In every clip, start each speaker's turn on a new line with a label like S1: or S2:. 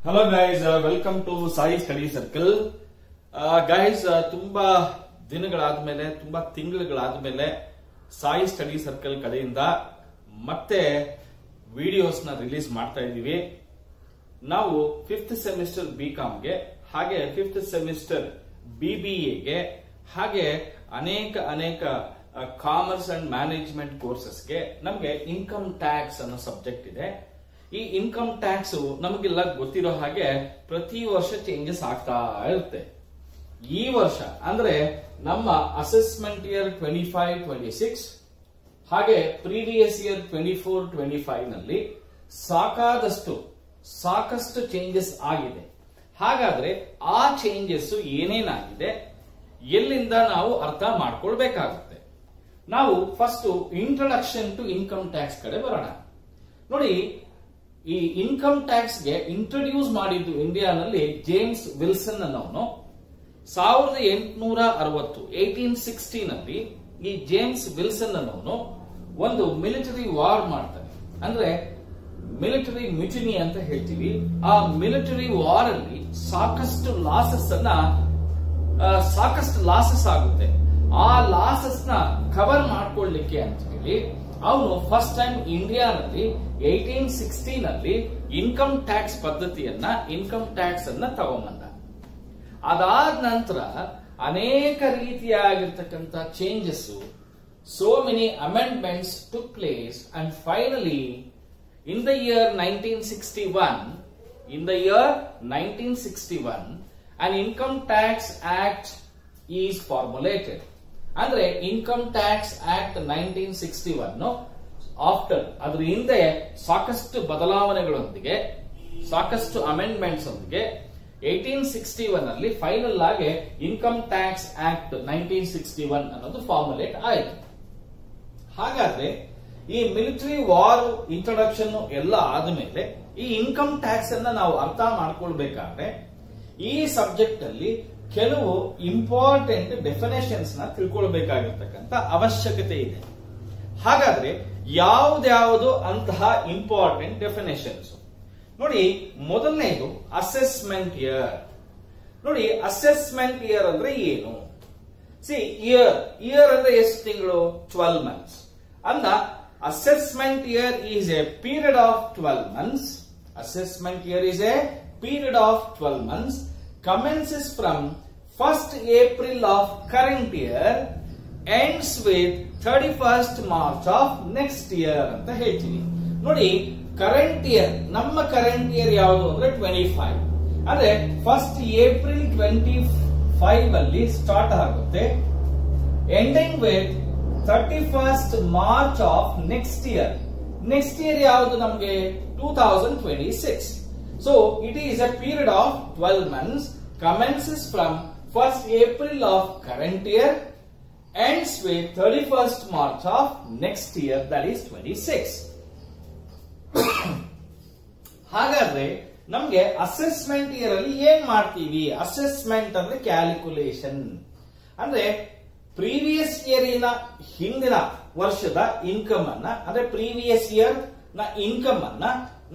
S1: Hello guys, welcome to Sai study circle. Guys, ತುಂಬಾ ದಿನಗಳಾದ್ಮೇಲೆ, ತುಂಬಾ ತಿಂಗಳುಗಳಾದ್ಮೇಲೆ ಸಾಯಿ ಸ್ಟಡಿ ಸರ್ಕಲ್ ಕಡೆಯಿಂದ ಮತ್ತೆ ವಿಡಿಯೋಸ್ ನ ರಿಲೀಸ್ ಮಾಡ್ತಾ ಇದ್ದೀವಿ. ನಾವು 5th ಸೆಮಿಸ್ಟರ್ ಬಿಕಾಮ್ಗೆ, ಹಾಗೆ 5th ಸೆಮಿಸ್ಟರ್ ಬಿಬಿಎಗೆ, ಹಾಗೆ ಅನೇಕ ಕಾಮರ್ಸ್ ಅಂಡ್ ಮ್ಯಾನೇಜ್ಮೆಂಟ್ ಕೋರ್ಸಸ್ಗೆ ನಮಗೆ ಇನ್ಕಮ್ ಟ್ಯಾಕ್ಸ್ ಅನ್ನೋ ಸಬ್ಜೆಕ್ಟ್ ಇದೆ. ಈ ಇನ್ಕಮ್ ಟ್ಯಾಕ್ಸ್ ನಮಗೆಲ್ಲ ಗೊತ್ತಿರೋ ಹಾಗೆ ಪ್ರತಿ ವರ್ಷ ಚೇಂಜಸ್ ಆಗ್ತಾ ಇರುತ್ತೆ. ಈ ವರ್ಷ ಅಂದ್ರೆ ನಮ್ಮ ಅಸೆಸ್ಮೆಂಟ್ ಇಯರ್ 25-26 ಹಾಗೆ ಪ್ರೀವಿಯಸ್ ಇಯರ್ 24-25 ನಲ್ಲಿ ಸಾಕಷ್ಟು ಚೇಂಜಸ್ ಆಗಿದೆ. ಹಾಗಾದ್ರೆ ಆ ಚೇಂಜಸ್ ಏನೇನಾಗಿದೆ, ಎಲ್ಲಿಂದ ನಾವು ಅರ್ಥ ಮಾಡ್ಕೊಳ್ಬೇಕಾಗುತ್ತೆ. ನಾವು first introduction to income tax ಕಡೆ ಬರೋಣ. ನೋಡಿ, ಈ ಇನ್ಕಮ್ ಟ್ಯಾಕ್ಸ್ ಗೆ ಇಂಟ್ರೊಡ್ಯೂಸ್ ಮಾಡಿದ್ದು ಇಂಡಿಯಾನಲ್ಲಿ ಜೇಮ್ಸ್ ವಿಲ್ಸನ್ ಅನ್ನೋನು 1860 ನಲ್ಲಿ ಈ ಜೇಮ್ಸ್ ವಿಲ್ಸನ್ ಅನ್ನೋನು ಒಂದು ಮಿಲಿಟರಿ ವಾರ್ ಮಾಡ್ತಾನೆ. ಅಂದ್ರೆ ಮಿಲಿಟರಿ ಮ್ಯೂಟಿನಿ ಅಂತ ಹೇಳ್ತೀವಿ. ಆ ಮಿಲಿಟರಿ ವಾರ್ ಅಲ್ಲಿ ಸಾಕಷ್ಟು ಲಾಸಸ್ ಆಗುತ್ತೆ. ಆ ಲಾಸಸ್ ನ ಕವರ್ ಮಾಡ್ಕೊಳ್ಳಿಕ್ಕೆ ಅಂತ ಹೇಳಿ ಅವನು ಫಸ್ಟ್ ಟೈಮ್ ಇಂಡಿಯಾನಲ್ಲಿ 1860 ನಲ್ಲಿ ಇನ್ಕಮ್ ಟ್ಯಾಕ್ಸ್ ಪದ್ಧತಿಯನ್ನ, ಇನ್ಕಮ್ ಟ್ಯಾಕ್ಸ್ ಅನ್ನ ತಗೊಂಬಂದ. ಅದಾದ ನಂತರ ಅನೇಕ ರೀತಿಯಾಗಿರ್ತಕ್ಕಂಥ changes, so many amendments took place, and finally in the year 1961 an income tax act is formulated. ಅಂದ್ರೆ ಇನ್ಕಮ್ ಟ್ಯಾಕ್ಸ್ ಆಕ್ಟ್ 1961 ಆಫ್ಟರ್, ಅದ್ರ ಹಿಂದೆ ಸಾಕಷ್ಟು ಬದಲಾವಣೆಗಳೊಂದಿಗೆ, ಸಾಕಷ್ಟು ಅಮೆಂಡ್ಮೆಂಟ್ಸ್ ಒಂದಿಗೆ 1861 ಅಲ್ಲಿ ಫೈನಲ್ ಆಗಿ ಇನ್ಕಮ್ ಟ್ಯಾಕ್ಸ್ ಆಕ್ಟ್ 1961 ಅನ್ನೋದು ಫಾರ್ಮುಲೇಟ್ ಆಯಿತು. ಹಾಗಾದ್ರೆ ಈ ಮಿಲಿಟರಿ ವಾರ್ ಇಂಟ್ರೊಡಕ್ಷನ್ ಎಲ್ಲ ಆದ್ಮೇಲೆ ಈ ಇನ್ಕಮ್ ಟ್ಯಾಕ್ಸ್ ಅನ್ನ ನಾವು ಅರ್ಥ ಮಾಡ್ಕೊಳ್ಬೇಕಾದ್ರೆ ಈ ಸಬ್ಜೆಕ್ಟ್ ಅಲ್ಲಿ ಕೆಲವು ಇಂಪಾರ್ಟೆಂಟ್ ಡೆಫಿನೇಷನ್ಸ್ ನ ತಿಳ್ಕೊಳ್ಬೇಕಾಗಿರ್ತಕ್ಕಂಥ ಅವಶ್ಯಕತೆ ಇದೆ. ಹಾಗಾದ್ರೆ ಯಾವ್ದ್ಯಾವುದು ಅಂತಹ ಇಂಪಾರ್ಟೆಂಟ್ ಡೆಫಿನೇಷನ್ಸ್ ನೋಡಿ. ಮೊದಲನೇದು ಅಸೆಸ್ಮೆಂಟ್ ಇಯರ್. ನೋಡಿ, ಅಸೆಸ್ಮೆಂಟ್ ಇಯರ್ ಅಂದ್ರೆ ಏನು? ಇಯರ್ ಅಂದ್ರೆ ಎಷ್ಟು ತಿಂಗಳು? 12 months. ಅಂದ assessment year is a period of 12 months. Assessment year is a period of 12 months. Commences from 1st April of current year, ends with 31st March of next year ಅಂತ ಹೇಳ್ತೀವಿ. ನೋಡಿ, current year, ನಮ್ಮ current year ಯಾವುದು ಅಂದ್ರೆ 25. ಅಂದ್ರೆ 1st April 25 ಅಲ್ಲಿ start ಆಗುತ್ತೆ, ending with 31st March of next year. Next year ಯಾವುದು ನಮಗೆ? 2026. So it is a period of 12 months, commences from 1st April of current year, ends with 31st March of next year, that is 26. ಹಾಗಾದ್ರೆ ನಮ್ಗೆ assessment year ಅಲ್ಲಿ ಏನ್ ಮಾಡ್ತೀವಿ? Assessment ಅಂದ್ರೆ calculation. ಅಂದ್ರೆ previous ಇಯರಿನ ಹಿಂದಿನ ವರ್ಷದ ಇನ್ಕಮ್ ಅನ್ನ, ಅಂದ್ರೆ ಪ್ರೀವಿಯಸ್ ಇಯರ್ ನ ಇನ್ಕಮ್ ಅನ್ನ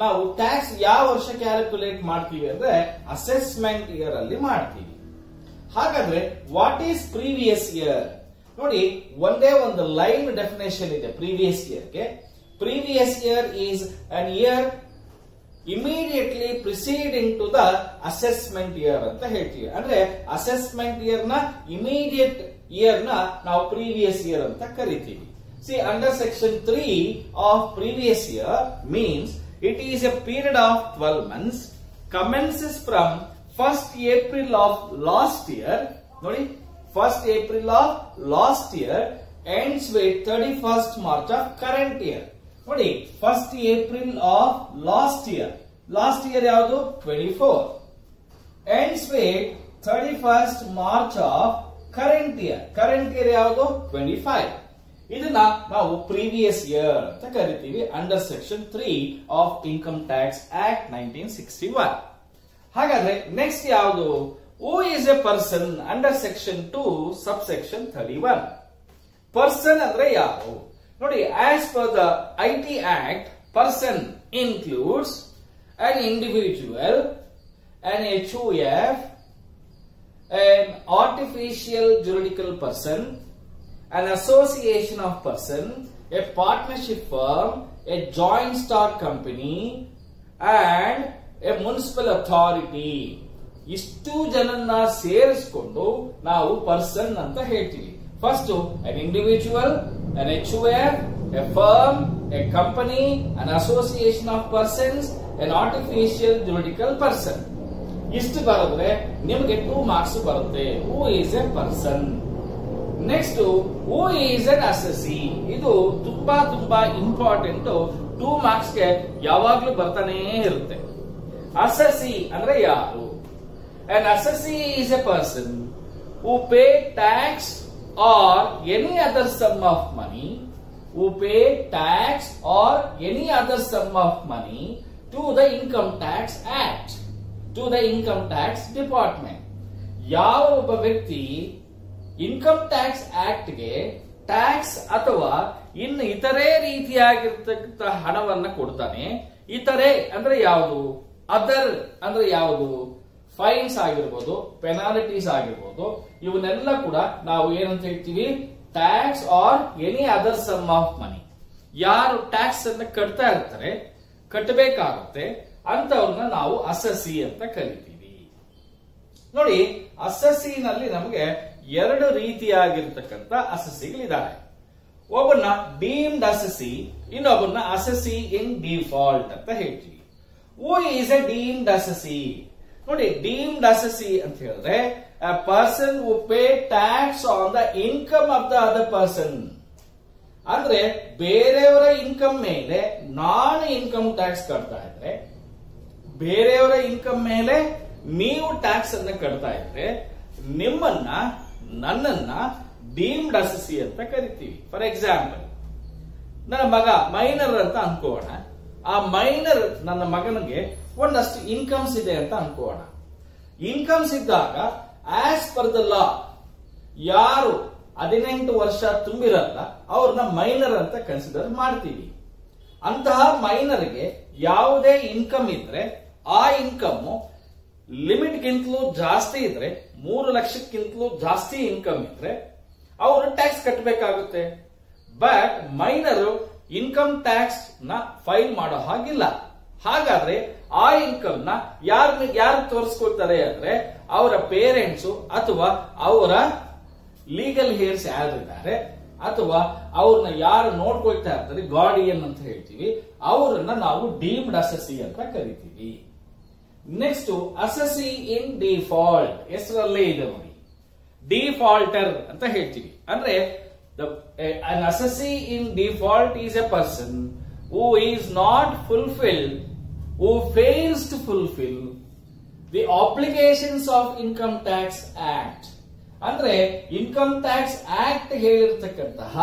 S1: ನಾವು ಟ್ಯಾಕ್ಸ್ ಯಾವ ವರ್ಷ ಕ್ಯಾಲ್ಕುಲೇಟ್ ಮಾಡ್ತೀವಿ ಅಂದ್ರೆ ಅಸೆಸ್ಮೆಂಟ್ ಇಯರ್ ಅಲ್ಲಿ ಮಾಡ್ತೀವಿ. ಹಾಗಾದ್ರೆ ವಾಟ್ ಈಸ್ ಪ್ರೀವಿಯಸ್ ಇಯರ್? ನೋಡಿ, ಒಂದೇ ಒಂದು ಲೈನ್ ಡೆಫಿನೇಷನ್ ಇದೆ ಪ್ರೀವಿಯಸ್ ಇಯರ್ಗೆ. Previous year is an year immediately preceding to the assessment year ಅಂತ ಹೇಳ್ತೀವಿ. ಅಂದ್ರೆ ಅಸೆಸ್ಮೆಂಟ್ ಇಯರ್ ನ ಇಮಿಡಿಯೇಟ್ ಇಯರ್ ನ ನಾವು ಪ್ರೀವಿಯಸ್ ಇಯರ್ ಅಂತ ಕರಿತೀವಿ. Under section 3 of previous year means it is a period of 12 months, commences from 1st April of last year. ನೋಡಿ, 1st April of last year, ends with 31st March of current year. ನೋಡಿ, 1st April of last year ಯಾವುದು? 24, ends with 31st March of current year ಯಾವುದು? 25. ಇದನ್ನ ನಾವು previous year ಅಂತ ಕರಿತೀವಿ under section 3 of income tax act 1961. ಹಾಗಾದ್ರೆ next ಯಾವುದು? Who is A person under section 2 sub section 31. Person ಅಂದ್ರೆ ಯಾರು? ನೋಡಿ, as per the IT act, person includes an individual an HUF, an artificial juridical person, an association of person, a partnership firm, a joint stock company, and a municipal authority. ಇಷ್ಟು ಜನನ್ನ ಸೇರಿಸಿಕೊಂಡು ನಾವು person ಅಂತ ಹೇಳ್ತೀವಿ. First an individual, an HUF, a firm, a company, an association of persons, an artificial juridical person. ಇಷ್ಟು ಬರೆದ್ರೆ ನಿಮಗೆ 2 marks ಬರುತ್ತೆ. ಹೂ is A person. Next who is N assessee. ಇದು ತುಂಬಾ ಇಂಪಾರ್ಟೆಂಟ್. 2 ಮಾರ್ಕ್ಸ್ ಗೆ ಯಾವಾಗ್ಲೂ ಬರ್ತಾನೆ ಇರುತ್ತೆ. ಅಸೆಸಿ ಅಂದ್ರೆ ಯಾರು? An assessee is a person who pay tax or any other sum of money, to the Income Tax Act, to the Income Tax Department. ಯಾವ ಒಬ್ಬ ವ್ಯಕ್ತಿ ಇನ್ಕಮ್ ಟ್ಯಾಕ್ಸ್ ಆಕ್ಟ್ ಗೆ ಟ್ಯಾಕ್ಸ್ ಅಥವಾ ಇನ್ನು ಇತರೆ ರೀತಿಯಾಗಿರ್ತಕ್ಕಂಥ ಹಣವನ್ನ ಕೊಡ್ತಾನೆ. ಇತರೆ ಅಂದ್ರೆ ಯಾವುದು? ಅದರ್ ಅಂದ್ರೆ ಯಾವುದು? ಫೈನ್ಸ್ ಆಗಿರ್ಬೋದು, ಪೆನಾಲ್ಟೀಸ್ ಆಗಿರ್ಬೋದು, ಇವನ್ನೆಲ್ಲ ಕೂಡ ನಾವು ಏನಂತ ಹೇಳ್ತೀವಿ? Tax are any other sum of money. ಯಾರು ಟ್ಯಾಕ್ಸ್ ಅನ್ನ ಕಟ್ತಾ ಇರ್ತಾರೆ, ಕಟ್ಟಬೇಕಾಗುತ್ತೆ, ಅಂತವ್ರನ್ನ ನಾವು ಅಸೆಸಿ ಅಂತ ಕರಿತೀವಿ. ನೋಡಿ, ಅಸೆಸಿನಲ್ಲಿ ನಮಗೆ 2 ರೀತಿಯಾಗಿರ್ತಕ್ಕಂಥ ಅಸೆಸಿಗಳಿದ್ದಾರೆ. ಒಬ್ಬನ್ನ ಡೀಮ್ಡ್ ಅಸೆಸಿ, ಇನ್ನೊಬ್ಬನ್ನ ಅಸೆಸಿ ಇನ್ ಡಿಫಾಲ್ಟ್ ಅಂತ ಹೇಳ್ತೀವಿ. Who is a deemed assessee? ನೋಡಿ, ಡೀಮ್ಡ್ ಅಸೆಸಿ ಅಂತ ಹೇಳಿದ್ರೆ a person who pay tax on the income of the other person. ಅಂದ್ರೆ ಬೇರೆಯವರ ಇನ್ಕಮ್ ಮೇಲೆ ನಾನು ಇನ್ಕಮ್ ಟ್ಯಾಕ್ಸ್ ಕಟ್ತಾ ಇದ್ರೆ, ಬೇರೆಯವರ ಇನ್ಕಮ್ ಮೇಲೆ ನೀವು ಟ್ಯಾಕ್ಸ್ ಅನ್ನ ಕಟ್ತಾ ಇದ್ರೆ ನನ್ನನ್ನ ಡೀಮ್ಡ್ ಅಸೆಸಿ ಅಂತ ಕರಿತೀವಿ. ಫಾರ್ ಎಕ್ಸಾಂಪಲ್, ನನ್ನ ಮಗ ಮೈನರ್ ಅಂತ ಅನ್ಕೋಣ. ಆ ಮೈನರ್ ನನ್ನ ಮಗನಿಗೆ ಒಂದಷ್ಟು ಇನ್ಕಮ್ಸ್ ಇದೆ ಅಂತ ಅನ್ಕೋಣ. ಇನ್ಕಮ್ಸ್ ಇದ್ದಾಗ ಆಸ್ ಪರ್ ದ ಲಾ ಯಾರು 18 ವರ್ಷ ತುಂಬಿರಲ್ಲ ಅವ್ರನ್ನ ಮೈನರ್ ಅಂತ ಕನ್ಸಿಡರ್ ಮಾಡ್ತೀವಿ. ಅಂತಹ ಮೈನರ್ಗೆ ಯಾವುದೇ ಇನ್ಕಮ್ ಇದ್ರೆ ಆ ಇನ್ಕಮ್ ಲಿಮಿಟ್ ಗಿಂತಲೂ ಜಾಸ್ತಿ ಇದ್ರೆ, 3 ಲಕ್ಷಕ್ಕಿಂತಲೂ ಜಾಸ್ತಿ ಇನ್ಕಮ್ ಇದ್ರೆ ಅವರು ಟ್ಯಾಕ್ಸ್ ಕಟ್ಟಬೇಕಾಗುತ್ತೆ. ಬಟ್ ಮೈನರ್ ಇನ್ಕಮ್ ಟ್ಯಾಕ್ಸ್ ನ ಫೈಲ್ ಮಾಡೋ ಹಾಗಿಲ್ಲ. ಹಾಗಾದ್ರೆ ಆ ಇನ್ಕಮ್ ನ ಯಾರು ತೋರಿಸ್ಕೊಳ್ತಾರೆ ಅಂದ್ರೆ ಅವರ ಪೇರೆಂಟ್ಸ್ ಅಥವಾ ಅವರ ಲೀಗಲ್ ಹೇರ್ಸ್ ಯಾರಿದ್ದಾರೆ ಅಥವಾ ಅವ್ರನ್ನ ಯಾರು ನೋಡ್ಕೊಳ್ತಾ ಇರ್ತಾರೆ, ಗಾರ್ಡಿಯನ್ ಅಂತ ಹೇಳ್ತೀವಿ, ಅವರನ್ನ ನಾವು ಡೀಮ್ಡ್ ಅಸೆಸಿ ಅಂತ ಕರಿತೀವಿ. Next assessee in default. ಹೆಸರಲ್ಲೇ ಇದೆ ನೋಡಿ, ಡಿಫಾಲ್ಟರ್ ಅಂತ ಹೇಳ್ತೀವಿ. ಅಂದ್ರೆ an assessee in default is a person who is not fulfilled, who fails to fulfill the obligations of Income Tax Act. ಅಂದ್ರೆ ಇನ್ಕಮ್ ಟ್ಯಾಕ್ಸ್ ಆಕ್ಟ್ ಹೇಳಿರ್ತಕ್ಕಂತಹ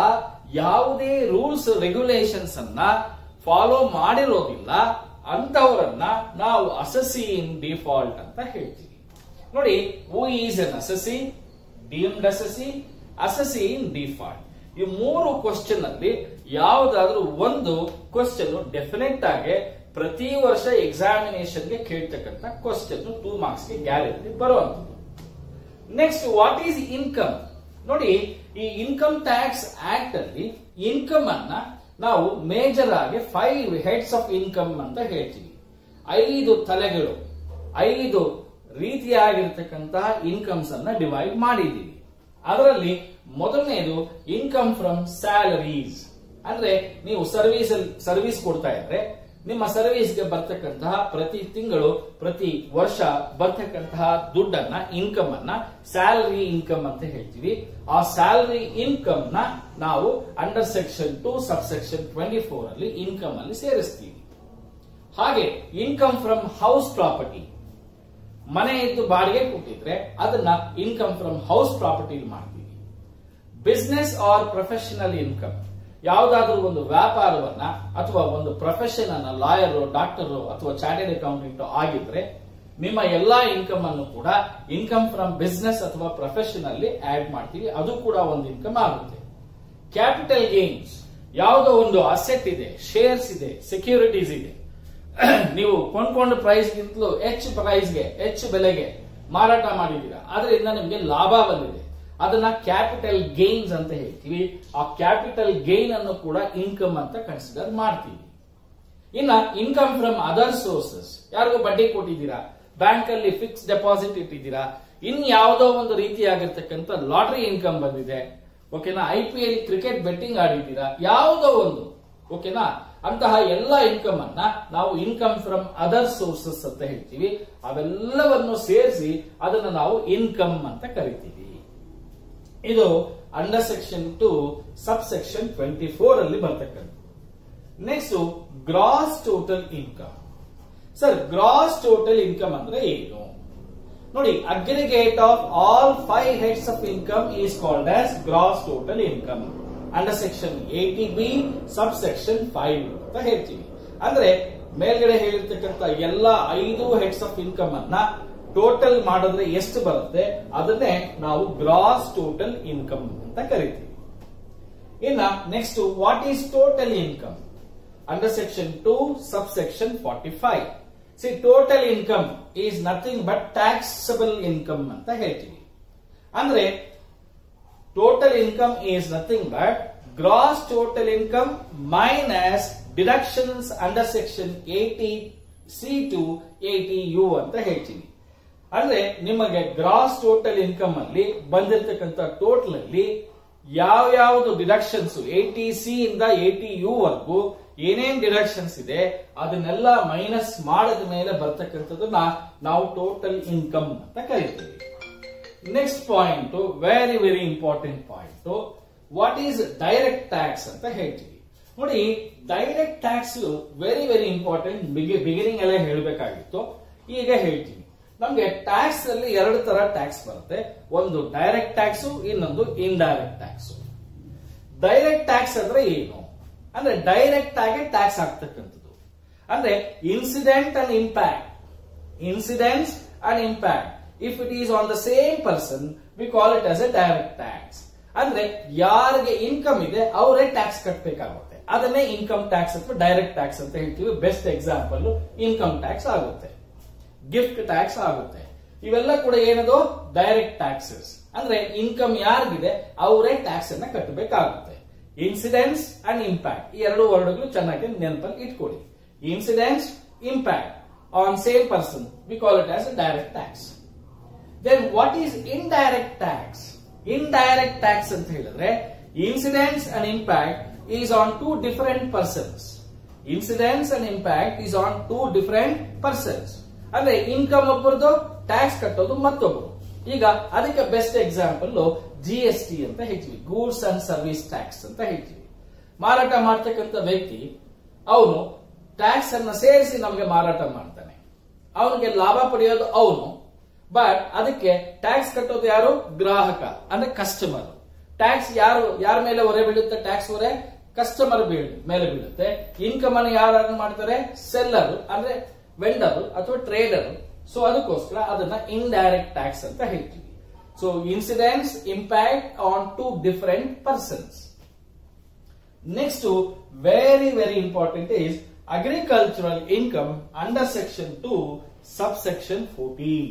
S1: ಯಾವುದೇ ರೂಲ್ಸ್ ರೆಗ್ಯುಲೇಷನ್ಸ್ ಅನ್ನ follow ಮಾಡಿರೋದಿಲ್ಲ ಅಂತವರನ್ನ ನಾವು ಅಸೆಸಿ ಇನ್ ಡಿಫಾಲ್ಟ್ ಅಂತ ಹೇಳ್ತೀವಿ. ನೋಡಿ, who is an assessee, deemed assessee, assessee in default. ಈ 3 question ಅಲ್ಲಿ ಯಾವುದಾದ್ರೂ ಒಂದು ಕ್ವಶನ್ ಡೆಫಿನೆಟ್ ಆಗಿ ಪ್ರತಿ ವರ್ಷ ಎಕ್ಸಾಮಿನೇಷನ್ ಗೆ ಕೇಳ್ತಕ್ಕಂಥ ಕ್ವಶನ್ 2 ಮಾರ್ಕ್ಸ್ ಗೆ ಗ್ಯಾರಂಟಿ ಬರುವಂತದ್ದು. Next, what is income? ನೋಡಿ, ಈ ಇನ್ಕಮ್ ಟ್ಯಾಕ್ಸ್ ಆಕ್ಟ್ ಅಲ್ಲಿ ಇನ್ಕಮ್ ಅನ್ನ ನಾವು ಮೇಜರ್ ಆಗಿ 5 ಹೆಡ್ಸ್ ಆಫ್ ಇನ್ಕಮ್ ಅಂತ ಹೇಳ್ತೀವಿ. 5 ತಲೆಗಳು, 5 ರೀತಿಯಾಗಿರ್ತಕ್ಕಂತಹ ಇನ್ಕಮ್ಸ್ ಅನ್ನ ಡಿವೈಡ್ ಮಾಡಿದ್ದೀವಿ. ಅದರಲ್ಲಿ ಮೊದಲನೇದು ಇನ್ಕಮ್ ಫ್ರಮ್ ಸ್ಯಾಲರೀಸ್. ಅಂದ್ರೆ ನೀವು ಸರ್ವಿಸ್ ಕೊಡ್ತಾ ಇದ್ರೆ ನಿಮ್ಮ ಸರ್ವಿಸ್ಗೆ ಬರ್ತಕ್ಕಂತಹ ಪ್ರತಿ ತಿಂಗಳು ಪ್ರತಿ ವರ್ಷ ಬರ್ತಕ್ಕಂತಹ ದುಡ್ಡನ್ನ, ಇನ್ಕಮ್ ಅನ್ನ ಸ್ಯಾಲರಿ ಇನ್ಕಮ್ ಅಂತ ಹೇಳ್ತೀವಿ. ಆ ಸ್ಯಾಲರಿ ಇನ್ಕಮ್ ನ ನಾವು ಅಂಡರ್ ಸೆಕ್ಷನ್ 2 ಸಬ್ ಸೆಕ್ಷನ್ 24 ಅಲ್ಲಿ ಇನ್ಕಮ್ ಅಲ್ಲಿ ಸೇರಿಸ್ತೀವಿ. ಹಾಗೆ ಇನ್ಕಮ್ ಫ್ರಮ್ ಹೌಸ್ ಪ್ರಾಪರ್ಟಿ, ಮನೆ ಇದ್ದು ಬಾಡಿಗೆ ಕೊಟ್ಟಿದ್ರೆ ಅದನ್ನ ಇನ್ಕಮ್ ಫ್ರಮ್ ಹೌಸ್ ಪ್ರಾಪರ್ಟಿ ಮಾಡ್ತೀವಿ. ಬಿಸ್ನೆಸ್ ಆರ್ ಪ್ರೊಫೆಷನಲ್ ಇನ್ಕಮ್, ಯಾವುದಾದ್ರೂ ಒಂದು ವ್ಯಾಪಾರವನ್ನ ಅಥವಾ ಒಂದು ಪ್ರೊಫೆಷನ್ ಅನ್ನ ಲಾಯರ್, ಡಾಕ್ಟರ್ ಅಥವಾ ಚಾರ್ಟೆಡ್ ಅಕೌಂಟೆಂಟ್ ಆಗಿದ್ರೆ ನಿಮ್ಮ ಎಲ್ಲಾ ಇನ್ಕಮ್ ಅನ್ನು ಕೂಡ ಇನ್ಕಮ್ ಫ್ರಮ್ ಬಿಸ್ನೆಸ್ ಅಥವಾ ಪ್ರೊಫೆಷನ್ ಅಲ್ಲಿ ಆಡ್ ಮಾಡ್ತೀವಿ. ಅದು ಕೂಡ ಒಂದು ಇನ್ಕಮ್ ಆಗುತ್ತೆ. ಕ್ಯಾಪಿಟಲ್ ಗೇನ್ಸ್, ಯಾವುದೋ ಒಂದು ಅಸೆಟ್ ಇದೆ, ಶೇರ್ಸ್ ಇದೆ, ಸೆಕ್ಯೂರಿಟೀಸ್ ಇದೆ, ನೀವು ಕೊಂಡ್ಕೊಂಡ ಪ್ರೈಸ್ಗಿಂತಲೂ ಹೆಚ್ಚು ಪ್ರೈಸ್ಗೆ ಹೆಚ್ಚು ಬೆಲೆಗೆ ಮಾರಾಟ ಮಾಡಿದ್ದೀರಾ, ಅದರಿಂದ ನಿಮಗೆ ಲಾಭ ಬಂದಿದೆ, ಅದನ್ನ ಕ್ಯಾಪಿಟಲ್ ಗೇನ್ಸ್ ಅಂತ ಹೇಳ್ತೀವಿ. ಆ ಕ್ಯಾಪಿಟಲ್ ಗೇನ್ ಅನ್ನು ಕೂಡ ಇನ್ಕಮ್ ಅಂತ ಕನ್ಸಿಡರ್ ಮಾಡ್ತೀವಿ. ಇನ್ನ ಇನ್ಕಮ್ ಫ್ರಮ್ ಅದರ್ ಸೋರ್ಸಸ್, ಯಾರಿಗೂ ಬಡ್ಡಿ ಕೊಟ್ಟಿದ್ದೀರಾ, ಬ್ಯಾಂಕ್ ಅಲ್ಲಿ ಫಿಕ್ಸ್ ಡೆಪಾಸಿಟ್ ಇಟ್ಟಿದ್ದೀರಾ, ಇನ್ ಯಾವುದೋ ಒಂದು ರೀತಿಯಾಗಿರ್ತಕ್ಕಂಥ ಲಾಟರಿ ಇನ್ಕಮ್ ಬಂದಿದೆ, ಓಕೆನಾ, IPL ಕ್ರಿಕೆಟ್ ಬೆಟ್ಟಿಂಗ್ ಆಡಿದ್ದೀರಾ, ಯಾವುದೋ ಒಂದು, ಓಕೆನಾ, ಅಂತಹ ಎಲ್ಲ ಇನ್ಕಮ್ ಅನ್ನ ನಾವು ಇನ್ಕಮ್ ಫ್ರಮ್ ಅದರ್ ಸೋರ್ಸಸ್ ಅಂತ ಹೇಳ್ತೀವಿ. ಅವೆಲ್ಲವನ್ನು ಸೇರಿಸಿ ಅದನ್ನ ನಾವು ಇನ್ಕಮ್ ಅಂತ ಕರಿತೀವಿ. ಇದು ಅಂಡರ್ ಸೆಕ್ಷನ್ 2 ಸಬ್ ಸೆಕ್ಷನ್ 24 ಅಲ್ಲಿ ಬರ್ತಕ್ಕಂಥ. Next gross total income. Sir, gross total income ಅಂದ್ರೆ ಏನು ನೋಡಿ. Aggregate of all 5 heads of income is called as gross total income under section 80B sub section 5 ಅಂತ ಹೇಳ್ತೀವಿ. ಅಂದ್ರೆ ಮೇಲ್ಗಡೆ ಹೇಳಿರ್ತಕ್ಕಂಥ ಎಲ್ಲ 5 ಹೆಡ್ಸ್ ಆಫ್ ಇನ್ಕಮ್ ಅನ್ನ ಟೋಟಲ್ ಮಾಡಿದ್ರೆ ಎಷ್ಟು ಬರುತ್ತೆ ಅದನ್ನೇ ನಾವು ಗ್ರಾಸ್ ಟೋಟಲ್ ಇನ್ಕಮ್ ಅಂತ ಕರಿತೀವಿ. ಇನ್ನ next what is total income under section 2 sub section 45. See, total income is nothing but taxable income ಅಂತ ಹೇಳ್ತೀವಿ. ಅಂದ್ರೆ total income is nothing but gross total income minus deductions under section 80C to 80U ಅಂತ ಹೇಳ್ತೀವಿ. ಅಂದ್ರೆ ನಿಮಗೆ gross total income ಅಲ್ಲಿ ಬಂದಿರತಕ್ಕಂಥ total ಅಲ್ಲಿ ಯಾವ್ಯಾವುದು ಡಿಡಕ್ಷನ್ಸ್ 80C ಇಂದ 80U ವರೆಗೂ ಏನೇನ್ ಡಿಡಕ್ಷನ್ಸ್ ಇದೆ ಅದನ್ನೆಲ್ಲ ಮೈನಸ್ ಮಾಡಿದ ಮೇಲೆ ಬರ್ತಕ್ಕಂಥದನ್ನ ನಾವು ಟೋಟಲ್ ಇನ್ಕಮ್ ಅಂತ ಕರಿತೀವಿ. Next point, very very important point, what is direct tax ಅಂತ ಹೇಳ್ತೀವಿ. ನೋಡಿ, direct tax very very important. Beginning ಎಲ್ಲ ಹೇಳಬೇಕಾಗಿತ್ತು, ಈಗ ಹೇಳ್ತೀನಿ. ನಮ್ಗೆ ಟ್ಯಾಕ್ಸ್ ಅಲ್ಲಿ 2 ತರ ಟ್ಯಾಕ್ಸ್ ಬರುತ್ತೆ. ಒಂದು ಡೈರೆಕ್ಟ್ ಟ್ಯಾಕ್ಸ್, ಇನ್ನೊಂದು ಇಂಡೈರೆಕ್ಟ್ ಟ್ಯಾಕ್ಸ್. ಡೈರೆಕ್ಟ್ ಟ್ಯಾಕ್ಸ್ ಅಂದ್ರೆ ಏನು ಅಂದ್ರೆ ಡೈರೆಕ್ಟ್ ಆಗಿ ಟ್ಯಾಕ್ಸ್ ಆಗ್ತಕ್ಕಂಥದ್ದು. ಅಂದ್ರೆ incident and impact. Incidents and impact if it is on the same person we call it as A direct tax. ಅಂದ್ರೆ ಯಾರಿಗೆ ಇನ್ಕಮ್ ಇದೆ ಅವರೇ ಟ್ಯಾಕ್ಸ್ ಕಟ್ಟಬೇಕಾಗುತ್ತೆ, ಅದನ್ನೇ ಇನ್ಕಮ್ ಟ್ಯಾಕ್ಸ್ ಅಥವಾ ಡೈರೆಕ್ಟ್ ಟ್ಯಾಕ್ಸ್ ಅಂತ ಹೇಳ್ತೀವಿ. ಬೆಸ್ಟ್ ಎಕ್ಸಾಂಪಲ್ ಇನ್ಕಮ್ ಟ್ಯಾಕ್ಸ್ ಆಗುತ್ತೆ, ಗಿಫ್ಟ್ ಟ್ಯಾಕ್ಸ್ ಆಗುತ್ತೆ. ಇವೆಲ್ಲ ಕೂಡ ಏನದು ಡೈರೆಕ್ಟ್ ಟ್ಯಾಕ್ಸಸ್. ಅಂದ್ರೆ ಇನ್ಕಮ್ ಯಾರಿಗಿದೆ ಅವರೇ ಟ್ಯಾಕ್ಸ್ ಅನ್ನ ಕಟ್ಟಬೇಕಾಗುತ್ತೆ. ಇನ್ಸಿಡೆನ್ಸ್ ಅಂಡ್ ಇಂಪ್ಯಾಕ್ಟ್, ಈ 2 ವರ್ಡ್ಗಳು ಚೆನ್ನಾಗಿ ನೆನಪಲ್ಲಿ ಇಟ್ಕೊಳ್ಳಿ. Incidence, impact on same person we call it as direct tax. Then what is indirect tax? Indirect tax ಅಂತ ಹೇಳಿದ್ರೆ incidence and impact is on 2 different persons. Incidence and impact is on 2 different persons. ಅಂದ್ರೆ income ಒಬ್ಬರದು, tax ಕಟ್ಟೋದು ಮತ್ತೊಬ್ಬರು. ಈಗ ಅದಕ್ಕೆ best example GST ಅಂತ ಹೇಳ್ತೀವಿ, ಗೂಡ್ಸ್ ಅಂಡ್ ಸರ್ವಿಸ್ ಟ್ಯಾಕ್ಸ್ ಅಂತ ಹೇಳ್ತೀವಿ. ಮಾರಾಟ ಮಾಡ್ತಕ್ಕಂಥ ವ್ಯಕ್ತಿ ಅವನು ಟ್ಯಾಕ್ಸ್ ಅನ್ನ ಸೇರಿಸಿ ನಮಗೆ ಮಾರಾಟ ಮಾಡ್ತಾನೆ, ಅವನಿಗೆ ಲಾಭ ಪಡೆಯೋದು ಅವನು, ಬಟ್ ಅದಕ್ಕೆ ಟ್ಯಾಕ್ಸ್ ಕಟ್ಟೋದು ಯಾರು? ಗ್ರಾಹಕ ಅಂದ್ರೆ ಕಸ್ಟಮರ್. ಟ್ಯಾಕ್ಸ್ ಯಾರ ಮೇಲೆ ಹೊರೆ ಬೀಳುತ್ತೆ? ಟ್ಯಾಕ್ಸ್ ಹೊರೆ ಕಸ್ಟಮರ್ ಮೇಲೆ ಬೀಳುತ್ತೆ. ಇನ್ಕಮ್ ಅನ್ನು ಯಾರು ಮಾಡ್ತಾರೆ? ಸೆಲ್ಲರ್ ಅಂದ್ರೆ ವೆಂಡರ್ ಅಥವಾ ಟ್ರೇಡರ್. ಸೊ ಅದಕ್ಕೋಸ್ಕರ ಅದನ್ನ ಇಂಡೈರೆಕ್ಟ್ ಟ್ಯಾಕ್ಸ್ ಅಂತ ಹೇಳ್ತೀವಿ. So incidence, impact on 2 different persons. Next very very important is agricultural income under section 2 sub section 14.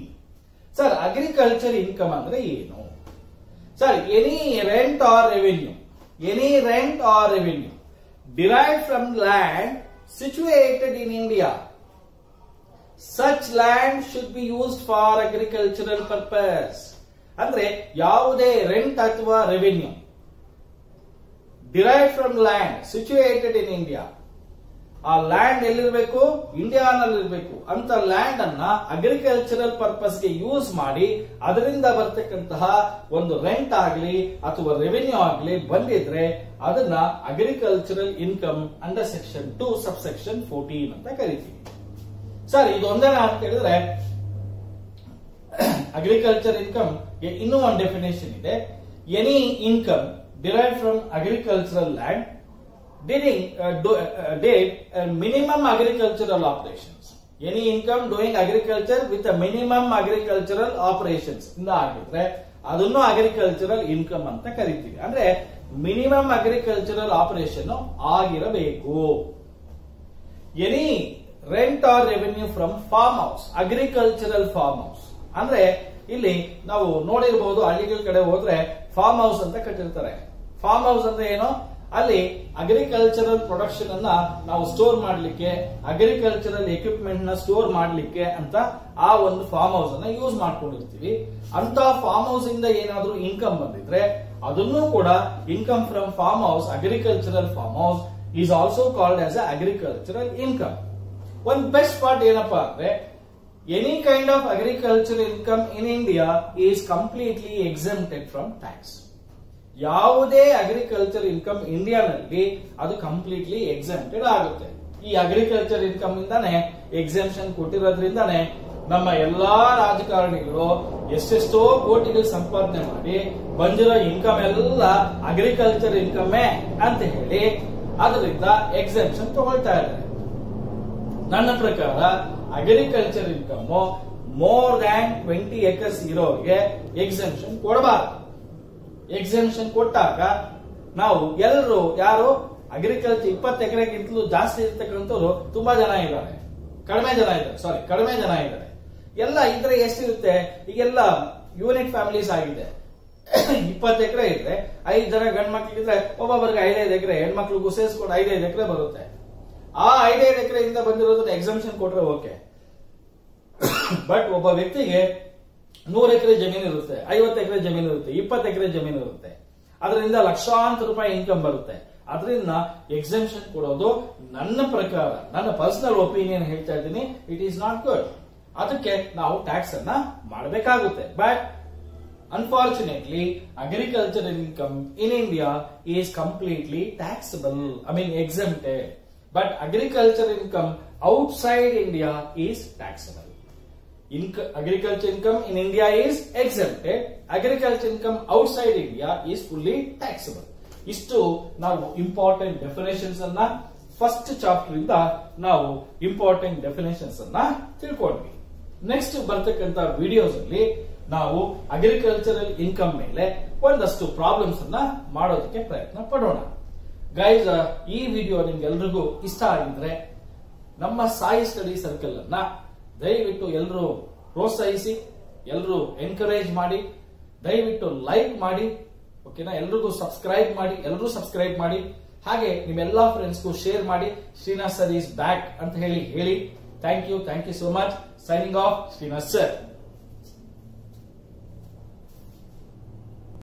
S1: Sir, agriculture income ಅಂದ್ರೆ ಏನು? Sir, any rent or revenue derived from land situated in India. Such land should be used for agricultural purpose. ಅಂದ್ರೆ ಯಾವುದೇ rent ಅಥವಾ revenue derived from land situated in India, ಆ land ಎಲ್ಲಿರಬೇಕು? ಇಂಡಿಯಾನಲ್ಲಿರಬೇಕು. ಅಂತ land ಅನ್ನ agricultural ಪರ್ಪಸ್ಗೆ use ಮಾಡಿ ಅದರಿಂದ ಬರ್ತಕ್ಕಂತಹ ಒಂದು ರೆಂಟ್ ಆಗಲಿ ಅಥವಾ ರೆವಿನ್ಯೂ ಆಗಲಿ ಬಂದಿದ್ರೆ ಅದನ್ನ agricultural income under section 2 sub section 14 ಅಂತ ಕರಿತೀವಿ. ಸರ್, ಇದೊಂದೇ ಅಂತ ಹೇಳಿದ್ರೆ ಅಗ್ರಿಕಲ್ಚರ್ ಇನ್ಕಮ್ ಇನ್ನೂ ಒಂದು ಡೆಫಿನೇಷನ್ ಇದೆ. Any income derive from agricultural land did minimum agricultural operations. Any income doing agriculture with a minimum agricultural operations ಇಂದ ಆಗಿದ್ರೆ ಅದನ್ನು ಅಗ್ರಿಕಲ್ಚರಲ್ ಇನ್ಕಮ್ ಅಂತ ಕರಿತೀವಿ. ಅಂದ್ರೆ ಮಿನಿಮಮ್ ಅಗ್ರಿಕಲ್ಚರಲ್ ಆಪರೇಷನ್ ಆಗಿರಬೇಕು. Any rent or revenue from farm house, agricultural farm house. ಅಂದ್ರೆ ಇಲ್ಲಿ ನಾವು ನೋಡಿರಬಹುದು, ಹಳ್ಳಿಗಳ ಕಡೆ ಹೋದ್ರೆ ಫಾರ್ಮ್ ಹೌಸ್ ಅಂತ ಕಟ್ಟಿರ್ತಾರೆ. ಫಾರ್ಮ್ ಹೌಸ್ ಅಂದ್ರೆ ಏನು? ಅಲ್ಲಿ ಅಗ್ರಿಕಲ್ಚರಲ್ ಪ್ರೊಡಕ್ಷನ್ ಅನ್ನ ನಾವು ಸ್ಟೋರ್ ಮಾಡ್ಲಿಕ್ಕೆ, ಅಗ್ರಿಕಲ್ಚರಲ್ ಎಕ್ವಿಪ್ಮೆಂಟ್ ನ ಸ್ಟೋರ್ ಮಾಡ್ಲಿಕ್ಕೆ ಅಂತ ಆ ಒಂದು ಫಾರ್ಮ್ ಹೌಸ್ ಅನ್ನ ಯೂಸ್ ಮಾಡ್ಕೊಂಡಿರ್ತೀವಿ. ಅಂತ ಫಾರ್ಮ್ ಹೌಸ್ ಇಂದ ಏನಾದ್ರೂ ಇನ್ಕಮ್ ಬಂದಿದ್ರೆ ಅದನ್ನು ಕೂಡ income from farm house, agricultural farm house is also called as agricultural income. ಒಂದ್ ಬೆಸ್ಟ್ ಪಾರ್ಟ್ ಏನಪ್ಪಾ ಅಂದ್ರೆ, any kind of agriculture income in India is completely exempted from tax. ಯಾವುದೇ ಅಗ್ರಿಕಲ್ಚರ್ ಇನ್ಕಮ್ ಇಂಡಿಯಾನಲ್ಲಿ ಅದು ಕಂಪ್ಲೀಟ್ಲಿ ಎಕ್ಸೆಂಪ್ಟೆಡ್ ಆಗುತ್ತೆ. ಈ agriculture income ಇಂದಾನೆ exemption ಕೊಟ್ಟಿರೋದ್ರಿಂದಾನೆ ನಮ್ಮ ಎಲ್ಲಾ ರಾಜಕಾರಣಿಗಳು ಎಷ್ಟೆಷ್ಟೋ ಕೋಟಿಗಳು ಸಂಪಾದನೆ ಮಾಡಿ ಬಂದಿರೋ ಇನ್ಕಮ್ ಎಲ್ಲ ಅಗ್ರಿಕಲ್ಚರ್ ಇನ್ಕಮ್ಮೇ ಅಂತ ಹೇಳಿ ಅದರಿಂದ ಎಕ್ಸೆಂಪ್ಷನ್ ತಗೊಳ್ತಾ ಇದ್ದಾರೆ. ನನ್ನ ಪ್ರಕಾರ agriculture income more than 20 acres ಇರೋರಿಗೆ ಎಕ್ಸೆಂಪ್ಷನ್ ಕೊಡಬಾರದು. ಎಕ್ಸೆಂಪ್ಷನ್ ಕೊಟ್ಟಾಗ ನಾವು ಎಲ್ಲರೂ ಯಾರು ಅಗ್ರಿಕಲ್ಚರ್ 20 ಎಕರೆಗಿಂತಲೂ ಜಾಸ್ತಿ ಇರ್ತಕ್ಕಂಥವ್ರು ತುಂಬಾ ಜನ ಇದ್ದಾರೆ, ಕಡಿಮೆ ಜನ ಇದ್ದಾರೆ. ಎಲ್ಲ ಇದ್ರೆ ಎಷ್ಟಿರುತ್ತೆ? ಈಗೆಲ್ಲ ಯೂನಿಟ್ ಫ್ಯಾಮಿಲೀಸ್ ಆಗಿದೆ. 20 ಎಕರೆ ಇದ್ರೆ 5 ಜನ ಗಂಡ್ ಮಕ್ಳಿದ್ರೆ ಒಬ್ಬೊಬ್ಬರಿಗೆ 5-5 ಎಕರೆ, ಹೆಣ್ಮಕ್ಳಿಗೂ ಸೇರಿಸ್ಕೊಂಡು 5-5 ಎಕರೆ ಬರುತ್ತೆ. ಆ 5-5 ಎಕರೆಯಿಂದ ಬಂದಿರೋದನ್ನ ಎಕ್ಸೆಂಪ್ಷನ್ ಕೊಟ್ರೆ ಓಕೆ. ಬಟ್ ಒಬ್ಬ ವ್ಯಕ್ತಿಗೆ 100 ಎಕರೆ ಜಮೀನು ಇರುತ್ತೆ, 50 ಎಕರೆ ಜಮೀನು ಇರುತ್ತೆ, 20 ಎಕರೆ ಜಮೀನು ಇರುತ್ತೆ, ಅದರಿಂದ ಲಕ್ಷಾಂತರ ರೂಪಾಯಿ ಇನ್ಕಮ್ ಬರುತ್ತೆ. ಅದರಿಂದ ಎಕ್ಸೆಂಪ್ಷನ್ ಕೊಡೋದು ನನ್ನ ಪ್ರಕಾರ, ನನ್ನ ಪರ್ಸನಲ್ ಒಪಿನಿಯನ್ ಹೇಳ್ತಾ ಇದ್ದೀನಿ, ಇಟ್ ಈಸ್ ನಾಟ್ ಗುಡ್. ಅದಕ್ಕೆ ನಾವು ಟ್ಯಾಕ್ಸ್ ಅನ್ನ ಮಾಡಬೇಕಾಗುತ್ತೆ. But unfortunately agricultural income in India is completely taxable, exempted. But agriculture income outside India is taxable. Agriculture income in India is exempted. Agriculture income outside India is fully taxable. ಇಷ್ಟು ನಾವು important definitions ಅನ್ನ first chapter ಇಂದ ನಾವು important definitions ಅನ್ನ ತಿಳ್ಕೊಂಡ್ವಿ. Next ಬರ್ತಕ್ಕಂತ videos ಅಲ್ಲಿ ನಾವು agricultural income ಮೇಲೆ ಒಂದಷ್ಟು ಪ್ರಾಬ್ಲಮ್ಸ್ ಅನ್ನ ಮಾಡೋದಕ್ಕೆ ಪ್ರಯತ್ನ ಪಡೋಣ. ಗೈಸ್, ಈ ವಿಡಿಯೋ ನಿಮ್ಗೆಲ್ರಿಗೂ ಇಷ್ಟ ಆಗಿದ್ರೆ ನಮ್ಮ ಸಾಯಿ ಸ್ಟಡಿ ಸರ್ಕಲ್ ಅನ್ನ ದಯವಿಟ್ಟು ಎಲ್ಲರೂ ಪ್ರೋತ್ಸಾಹಿಸಿ, ಎಲ್ಲರೂ ಎನ್ಕರೇಜ್ ಮಾಡಿ, ದಯವಿಟ್ಟು ಲೈಕ್ ಮಾಡಿ, ಓಕೆನಾ? ಎಲ್ಲರಿಗೂ ಸಬ್ಸ್ಕ್ರೈಬ್ ಮಾಡಿ, ಹಾಗೆ ನಿಮ್ಮೆಲ್ಲಾ ಫ್ರೆಂಡ್ಸ್ಗೂ ಶೇರ್ ಮಾಡಿ. ಶ್ರೀನಾಥ್ ಸರ್ ಈಸ್ ಬ್ಯಾಕ್ ಅಂತ ಹೇಳಿ. Thank you so much. Signing off, Shrinath sir.